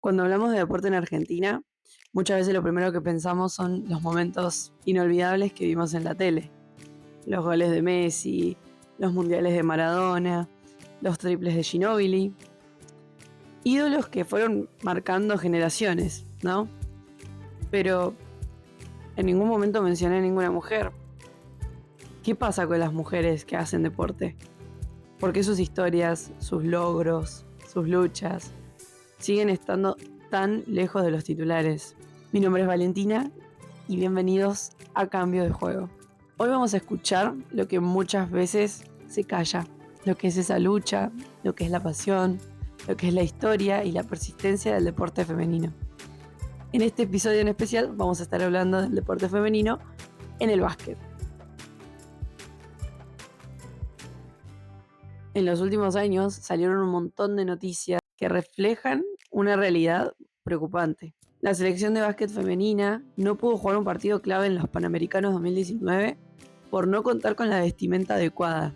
Cuando hablamos de deporte en Argentina, muchas veces lo primero que pensamos son los momentos inolvidables que vimos en la tele. Los goles de Messi, los mundiales de Maradona, los triples de Ginóbili. Ídolos que fueron marcando generaciones, ¿no? Pero en ningún momento mencioné a ninguna mujer. ¿Qué pasa con las mujeres que hacen deporte? ¿Por qué sus historias, sus logros, sus luchas siguen estando tan lejos de los titulares? Mi nombre es Valentina y bienvenidos a Cambio de Juego. Hoy vamos a escuchar lo que muchas veces se calla, lo que es esa lucha, lo que es la pasión, lo que es la historia y la persistencia del deporte femenino. En este episodio en especial vamos a estar hablando del deporte femenino en el básquet. En los últimos años salieron un montón de noticias que reflejan una realidad preocupante. La selección de básquet femenina no pudo jugar un partido clave en los Panamericanos 2019 por no contar con la vestimenta adecuada,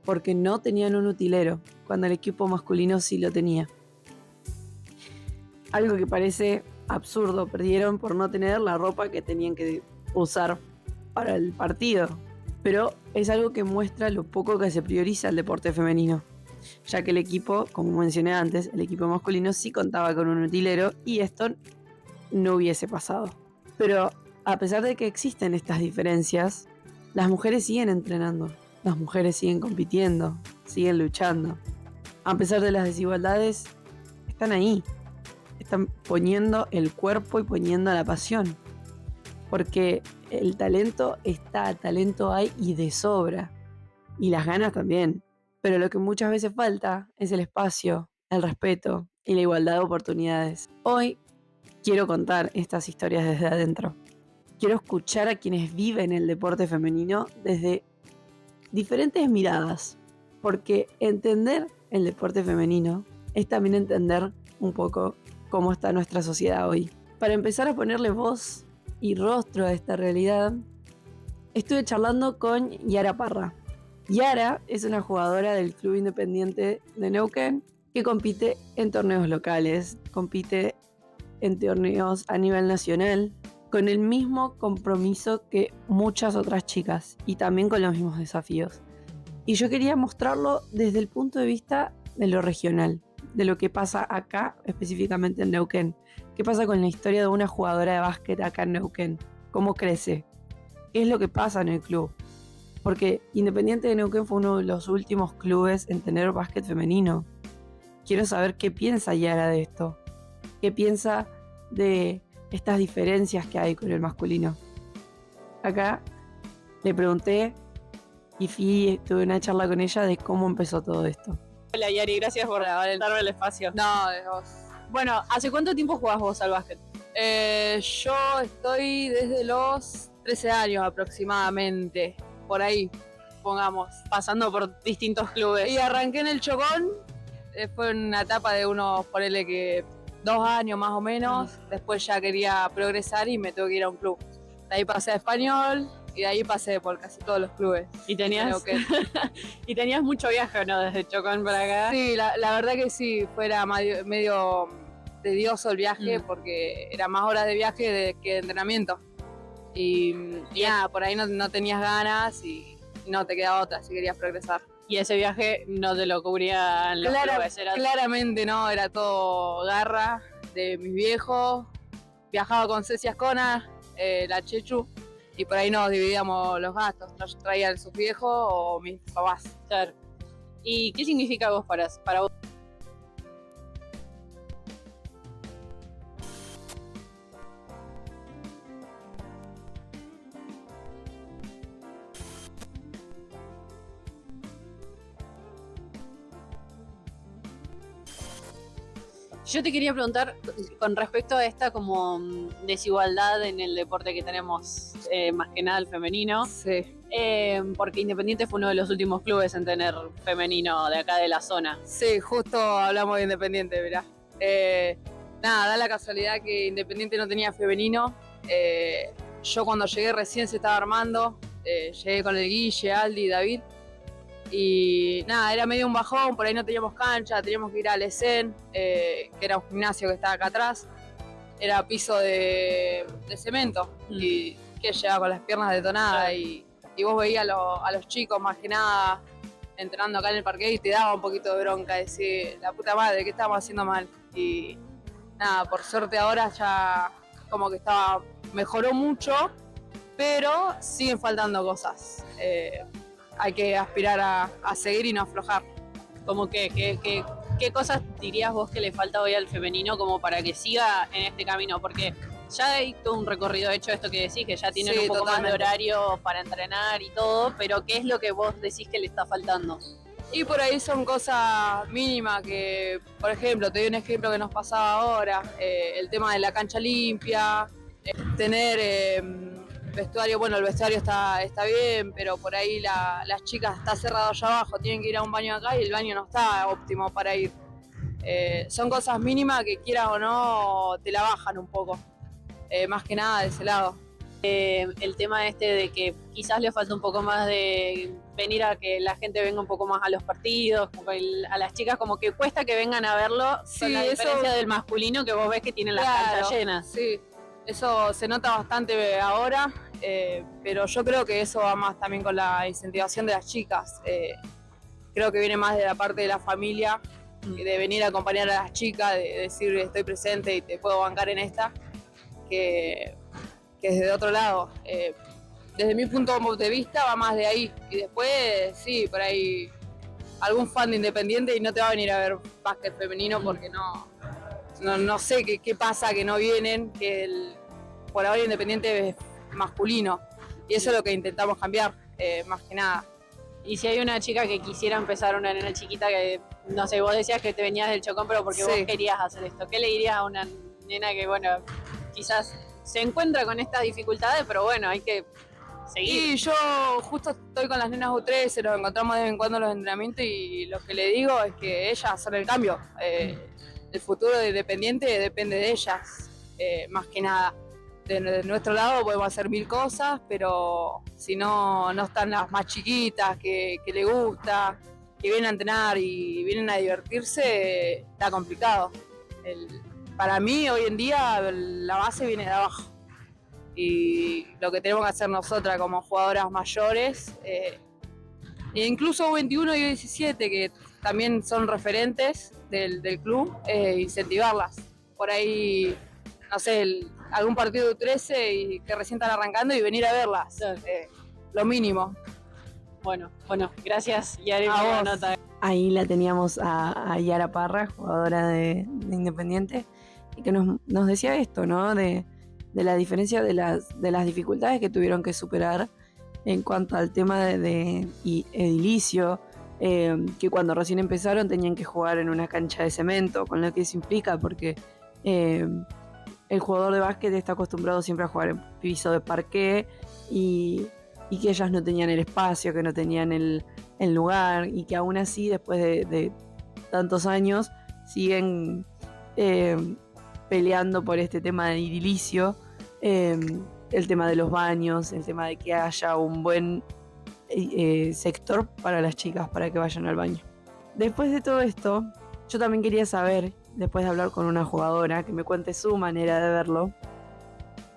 porque no tenían un utilero, cuando el equipo masculino sí lo tenía. Algo que parece absurdo, perdieron por no tener la ropa que tenían que usar para el partido. Pero es algo que muestra lo poco que se prioriza el deporte femenino, ya que el equipo, como mencioné antes, el equipo masculino sí contaba con un utilero y esto no hubiese pasado. Pero a pesar de que existen estas diferencias, las mujeres siguen entrenando, las mujeres siguen compitiendo, siguen luchando. A pesar de las desigualdades, están ahí, están poniendo el cuerpo y poniendo la pasión. Porque el talento está, talento hay y de sobra. Y las ganas también. Pero lo que muchas veces falta es el espacio, el respeto y la igualdad de oportunidades. Hoy quiero contar estas historias desde adentro. Quiero escuchar a quienes viven el deporte femenino desde diferentes miradas. Porque entender el deporte femenino es también entender un poco cómo está nuestra sociedad hoy. Para empezar a ponerle voz y rostro a esta realidad, estuve charlando con Yara Parra. Yara es una jugadora del Club Independiente de Neuquén que compite en torneos locales, compite en torneos a nivel nacional, con el mismo compromiso que muchas otras chicas y también con los mismos desafíos. Y yo quería mostrarlo desde el punto de vista de lo regional, de lo que pasa acá, específicamente en Neuquén. ¿Qué pasa con la historia de una jugadora de básquet acá en Neuquén? ¿Cómo crece? ¿Qué es lo que pasa en el club? Porque Independiente de Neuquén fue uno de los últimos clubes en tener básquet femenino. Quiero saber qué piensa Yara de esto. ¿Qué piensa de estas diferencias que hay con el masculino? Acá le pregunté y tuve una charla con ella de cómo empezó todo esto. Hola Yari, gracias por darme el espacio. No, de vos. Bueno, ¿hace cuánto tiempo jugás vos al básquet? Yo estoy desde los 13 años aproximadamente, por ahí, pongamos. Pasando por distintos clubes. Y arranqué en el Chocón, fue una etapa de unos, ponele que 2 años más o menos. Después ya quería progresar y me tuve que ir a un club. De ahí pasé a Español y de ahí pasé por casi todos los clubes. ¿Y tenías, y tenías mucho viaje, ¿no? Desde Chocón para acá. Sí, la verdad que sí, fuera medio tedioso el viaje porque era más horas de viaje que de entrenamiento. Y nada, por ahí no tenías ganas y no te quedaba otra si querías progresar. Y ese viaje no te lo cubrían los clubes, ¿era? Claramente no, era todo garra de mis viejos. Viajaba con Ceci Ascona, la Chechu, y por ahí nos dividíamos los gastos. Traían sus viejos o mis papás. Claro. ¿Y qué significa vos para vos? Yo te quería preguntar con respecto a esta como desigualdad en el deporte que tenemos, más que nada el femenino. Sí. Porque Independiente fue uno de los últimos clubes en tener femenino de acá de la zona. Sí, justo hablamos de Independiente, mirá. Nada, da la casualidad que Independiente no tenía femenino. Yo cuando llegué recién se estaba armando. Llegué con el Guille, Aldi, David. Y nada, era medio un bajón, por ahí no teníamos cancha, teníamos que ir al ESEN, que era un gimnasio que estaba acá atrás. Era piso de cemento y que llegaba con las piernas detonadas y vos veías a los chicos más que nada entrenando acá en el parque y te daba un poquito de bronca, decir, la puta madre, ¿qué estamos haciendo mal? Y nada, por suerte ahora ya como que mejoró mucho, pero siguen faltando cosas. Hay que aspirar a seguir y no aflojar. Como ¿qué cosas dirías vos que le falta hoy al femenino como para que siga en este camino? Porque ya hay todo un recorrido hecho, esto que decís, que ya tienen Sí, un poco totalmente. más de horario para entrenar y todo, pero ¿qué es lo que vos decís que le está faltando? Y por ahí son cosas mínimas que, por ejemplo, te doy un ejemplo que nos pasaba ahora, el tema de la cancha limpia, tener vestuario, bueno, el vestuario está bien, pero por ahí las chicas está cerrado allá abajo, tienen que ir a un baño acá y el baño no está óptimo para ir. Son cosas mínimas que quieras o no te la bajan un poco, más que nada de ese lado. El tema este de que quizás le falta un poco más de venir a que la gente venga un poco más a los partidos, como a las chicas como que cuesta que vengan a verlo, Sí, con la diferencia del masculino que vos ves que tienen las canchas llenas. Sí, eso se nota bastante ahora, pero yo creo que eso va más también con la incentivación de las chicas. Creo que viene más de la parte de la familia, de venir a acompañar a las chicas, de decir estoy presente y te puedo bancar en esta, que desde otro lado. Desde mi punto de vista va más de ahí. Y después, sí, por ahí algún fan de Independiente y no te va a venir a ver básquet femenino porque no sé qué pasa, que no vienen, que por ahora Independiente es masculino. Y eso es lo que intentamos cambiar, más que nada. Y si hay una chica que quisiera empezar, una nena chiquita que, no sé, vos decías que te venías del Chocón, pero porque vos querías hacer esto, ¿qué le dirías a una nena que, bueno, quizás se encuentra con estas dificultades, pero bueno, hay que seguir? Y yo justo estoy con las nenas U13, nos encontramos de vez en cuando en los entrenamientos y lo que le digo es que ellas hacen el cambio. El futuro de Independiente depende de ellas, más que nada. De nuestro lado podemos hacer 1000 cosas, pero si no están las más chiquitas, que le gusta, que vienen a entrenar y vienen a divertirse, está complicado. Para mí, hoy en día, la base viene de abajo. Y lo que tenemos que hacer nosotras como jugadoras mayores, e incluso U21 y U17, que también son referentes del club, incentivarlas. Por ahí, no sé, algún partido de U13 y que recién están arrancando y venir a verlas, lo mínimo. Bueno, gracias, Yari, A por la vos. nota. Ahí la teníamos a Yara Parra, jugadora de Independiente, y que nos decía esto, ¿no? De la diferencia de las dificultades que tuvieron que superar en cuanto al tema de edilicio, que cuando recién empezaron tenían que jugar en una cancha de cemento, con lo que eso implica, porque el jugador de básquet está acostumbrado siempre a jugar en piso de parqué y que ellas no tenían el espacio, que no tenían el lugar, y que aún así, después de tantos años, siguen peleando por este tema de edilicio, el tema de los baños, el tema de que haya un buen sector para las chicas para que vayan al baño. Después de todo esto, yo también quería saber, después de hablar con una jugadora, que me cuente su manera de verlo,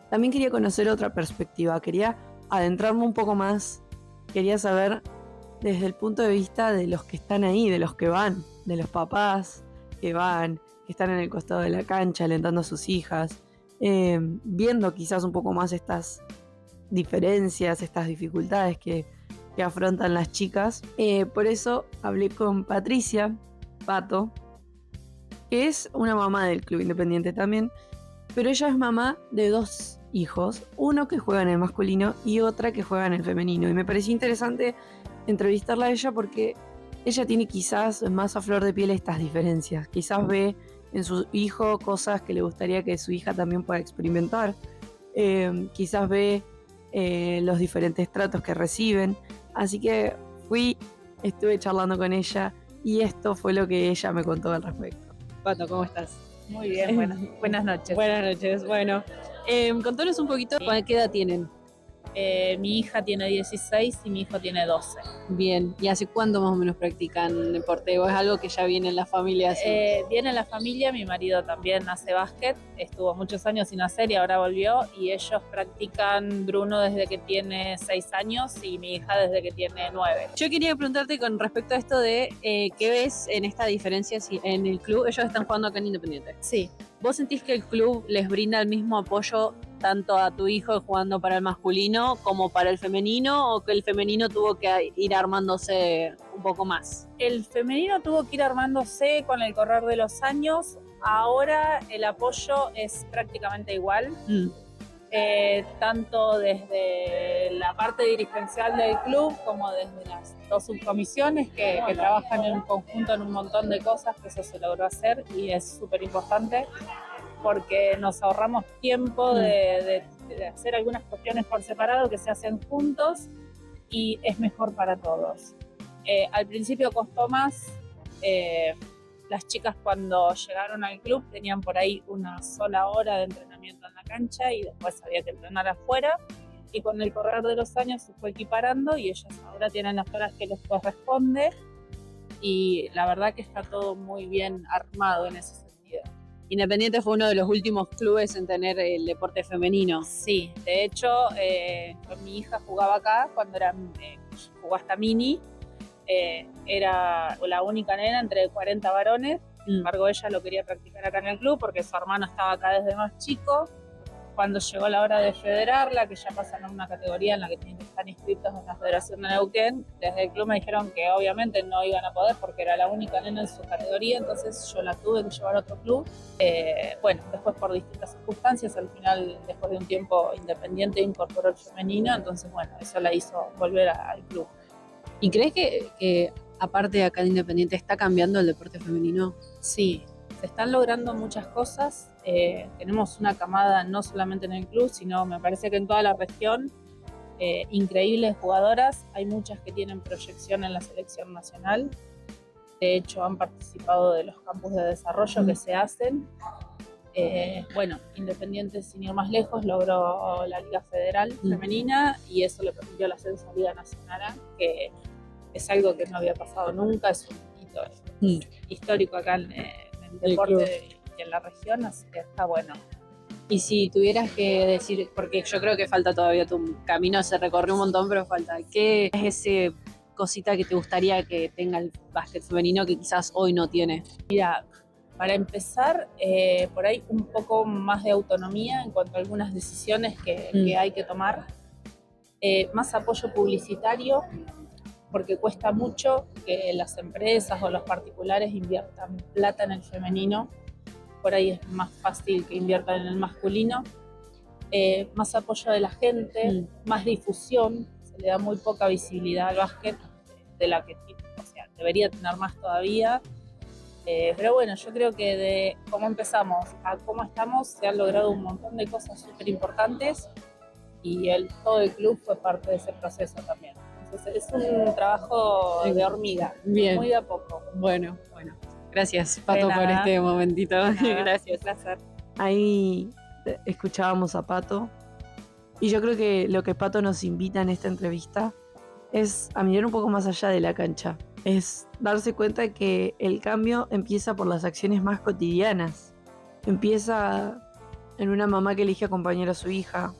también quería conocer otra perspectiva, quería adentrarme un poco más, quería saber desde el punto de vista de los que están ahí, de los que van, de los papás que van, que están en el costado de la cancha alentando a sus hijas, viendo quizás un poco más estas diferencias, estas dificultades que afrontan las chicas. Por eso hablé con Patricia Pato, que es una mamá del Club Independiente también, pero ella es mamá de 2 hijos, uno que juega en el masculino y otra que juega en el femenino, y me pareció interesante entrevistarla a ella porque ella tiene quizás más a flor de piel estas diferencias, quizás ve en su hijo cosas que le gustaría que su hija también pueda experimentar, quizás ve los diferentes tratos que reciben, así que estuve charlando con ella y esto fue lo que ella me contó al respecto. Pato, ¿cómo estás? Muy bien, buenas noches. Buenas noches. Bueno, contanos un poquito, ¿qué edad tienen? Mi hija tiene 16 y mi hijo tiene 12. Bien, ¿y hace cuánto más o menos practican deporte? ¿O es algo que ya viene en la familia así? Viene en la familia, mi marido también hace básquet, estuvo muchos años sin hacer y ahora volvió, y ellos practican, Bruno desde que tiene 6 años y mi hija desde que tiene 9. Yo quería preguntarte con respecto a esto de qué ves en esta diferencia si en el club. Ellos están jugando acá en Independiente. Sí, ¿Vos sentís que el club les brinda el mismo apoyo tanto a tu hijo jugando para el masculino como para el femenino, o que el femenino tuvo que ir armándose un poco más? el femenino tuvo que ir armándose con el correr de los años, ahora el apoyo es prácticamente igual. Tanto desde la parte dirigencial del club como desde las dos subcomisiones que trabajan en conjunto en un montón de cosas, que eso se logró hacer y es súper importante porque nos ahorramos tiempo de hacer algunas cuestiones por separado que se hacen juntos y es mejor para todos. Al principio costó más. Las chicas cuando llegaron al club tenían por ahí una sola hora de entrenamiento en la cancha y después había que entrenar afuera, y con el correr de los años se fue equiparando y ellas ahora tienen las horas que les corresponde, y la verdad que está todo muy bien armado en ese sentido. Independiente fue uno de los últimos clubes en tener el deporte femenino. Sí, de hecho mi hija jugaba acá cuando jugó hasta mini. Era la única nena entre 40 varones, sin embargo ella lo quería practicar acá en el club porque su hermano estaba acá desde más chico. Cuando llegó la hora de federarla, que ya pasan a una categoría en la que tienen que estar inscritos en la Federación de Neuquén, desde el club me dijeron que obviamente no iban a poder porque era la única nena en su categoría, entonces yo la tuve que llevar a otro club. Bueno, después por distintas circunstancias, al final, después de un tiempo, Independiente incorporó el femenino, entonces bueno, eso la hizo volver al club. ¿Y crees que aparte de acá en Independiente está cambiando el deporte femenino? Sí, se están logrando muchas cosas. Tenemos una camada no solamente en el club, sino me parece que en toda la región, increíbles jugadoras. Hay muchas que tienen proyección en la selección nacional. De hecho, han participado de los campus de desarrollo que se hacen. Bueno, Independiente, sin ir más lejos, logró la Liga Federal Femenina y eso le permitió el ascenso a Liga Nacional, que es algo que no había pasado nunca, es un hito histórico acá en el deporte y en la región, así que está bueno. Y si tuvieras que decir, porque yo creo que falta todavía, tu camino se recorrió un montón, pero falta, ¿qué es ese cosita que te gustaría que tenga el básquet femenino que quizás hoy no tiene? Mira, para empezar, por ahí un poco más de autonomía en cuanto a algunas decisiones que hay que tomar. Más apoyo publicitario, porque cuesta mucho que las empresas o los particulares inviertan plata en el femenino. Por ahí es más fácil que inviertan en el masculino. Más apoyo de la gente, más difusión. Se le da muy poca visibilidad al básquet, de la que debería tener más todavía. Pero bueno, yo creo que de cómo empezamos a cómo estamos se han logrado un montón de cosas súper importantes y todo el club fue parte de ese proceso también. Entonces es un trabajo de hormiga, Bien. Muy de a poco. Bueno. Gracias, Pato, por este momentito. Gracias. Un placer. Ahí escuchábamos a Pato y yo creo que lo que Pato nos invita en esta entrevista es a mirar un poco más allá de la cancha. Es darse cuenta de que el cambio empieza por las acciones más cotidianas. Empieza en una mamá que elige acompañar a su hija,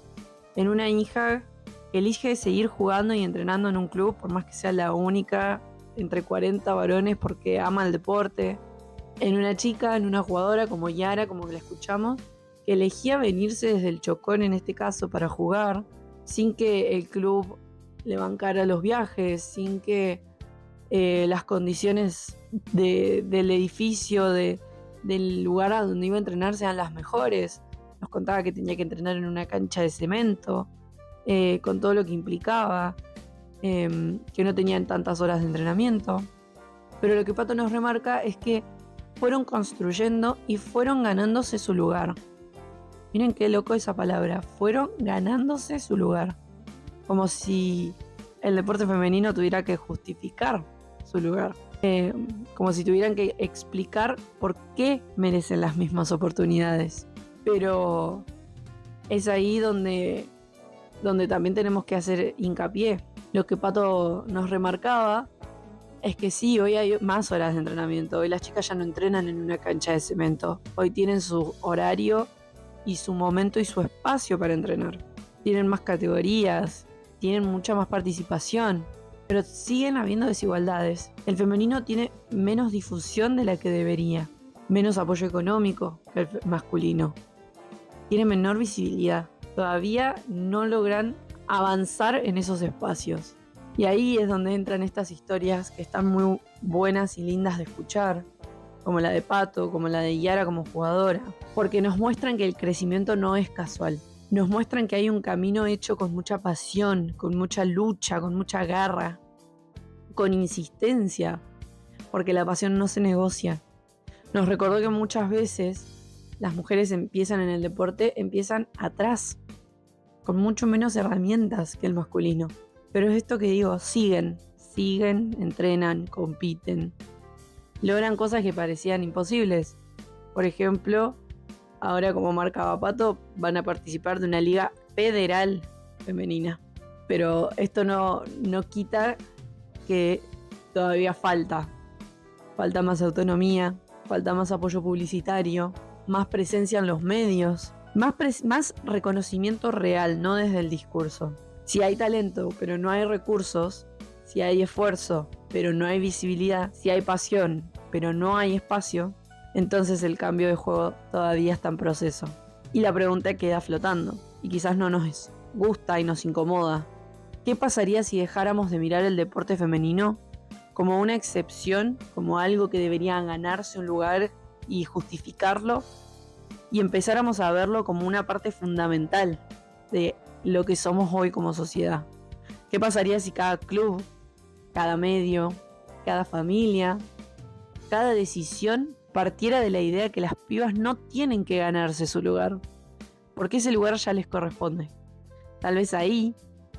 en una hija que elige seguir jugando y entrenando en un club, por más que sea la única entre 40 varones porque ama el deporte, en una chica, en una jugadora como Yara, como la escuchamos, que elegía venirse desde el Chocón en este caso para jugar, sin que el club le bancara los viajes, sin que las condiciones del edificio, del lugar a donde iba a entrenar sean las mejores. Nos contaba que tenía que entrenar en una cancha de cemento, con todo lo que implicaba, que no tenían tantas horas de entrenamiento. Pero lo que Pato nos remarca es que fueron construyendo y fueron ganándose su lugar. Miren qué loco esa palabra, fueron ganándose su lugar. Como si el deporte femenino tuviera que justificar su lugar. Como si tuvieran que explicar por qué merecen las mismas oportunidades. Pero es ahí donde donde también tenemos que hacer hincapié. Lo que Pato nos remarcaba es que sí, hoy hay más horas de entrenamiento. Hoy las chicas ya no entrenan en una cancha de cemento. Hoy tienen su horario y su momento y su espacio para entrenar. Tienen más categorías, tienen mucha más participación, pero siguen habiendo desigualdades. El femenino tiene menos difusión de la que debería, menos apoyo económico que el masculino. Tiene menor visibilidad. Todavía no logran avanzar en esos espacios. Y ahí es donde entran estas historias que están muy buenas y lindas de escuchar, como la de Pato, como la de Yara como jugadora, porque nos muestran que el crecimiento no es casual. Nos muestran que hay un camino hecho con mucha pasión, con mucha lucha, con mucha garra, con insistencia, porque la pasión no se negocia. Nos recordó que muchas veces las mujeres empiezan en el deporte, empiezan atrás, con mucho menos herramientas que el masculino. Pero es esto que digo, siguen, entrenan, compiten. Logran cosas que parecían imposibles. Por ejemplo, ahora como marcaba Pato, van a participar de una liga federal femenina. Pero esto no quita que todavía falta más autonomía, falta más apoyo publicitario, más presencia en los medios, más reconocimiento real, no desde el discurso. Si hay talento, pero no hay recursos, si hay esfuerzo, pero no hay visibilidad, si hay pasión, pero no hay espacio, entonces el cambio de juego todavía está en proceso. Y la pregunta queda flotando, y quizás no nos gusta y nos incomoda. ¿Qué pasaría si dejáramos de mirar el deporte femenino como una excepción, como algo que debería ganarse un lugar y justificarlo, y empezáramos a verlo como una parte fundamental de lo que somos hoy como sociedad? ¿Qué pasaría si cada club, cada medio, cada familia, cada decisión partiera de la idea que las pibas no tienen que ganarse su lugar, porque ese lugar ya les corresponde? Tal vez ahí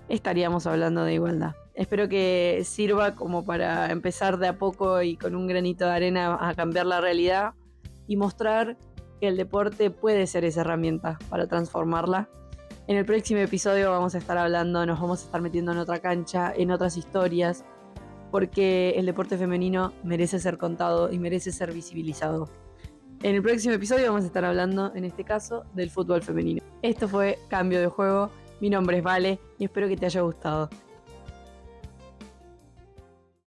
estaríamos hablando de igualdad. Espero que sirva como para empezar de a poco y con un granito de arena a cambiar la realidad y mostrar que el deporte puede ser esa herramienta para transformarla. En el próximo episodio vamos a estar hablando, nos vamos a estar metiendo en otra cancha, en otras historias, porque el deporte femenino merece ser contado y merece ser visibilizado. En el próximo episodio vamos a estar hablando, en este caso, del fútbol femenino. Esto fue Cambio de Juego. Mi nombre es Vale y espero que te haya gustado.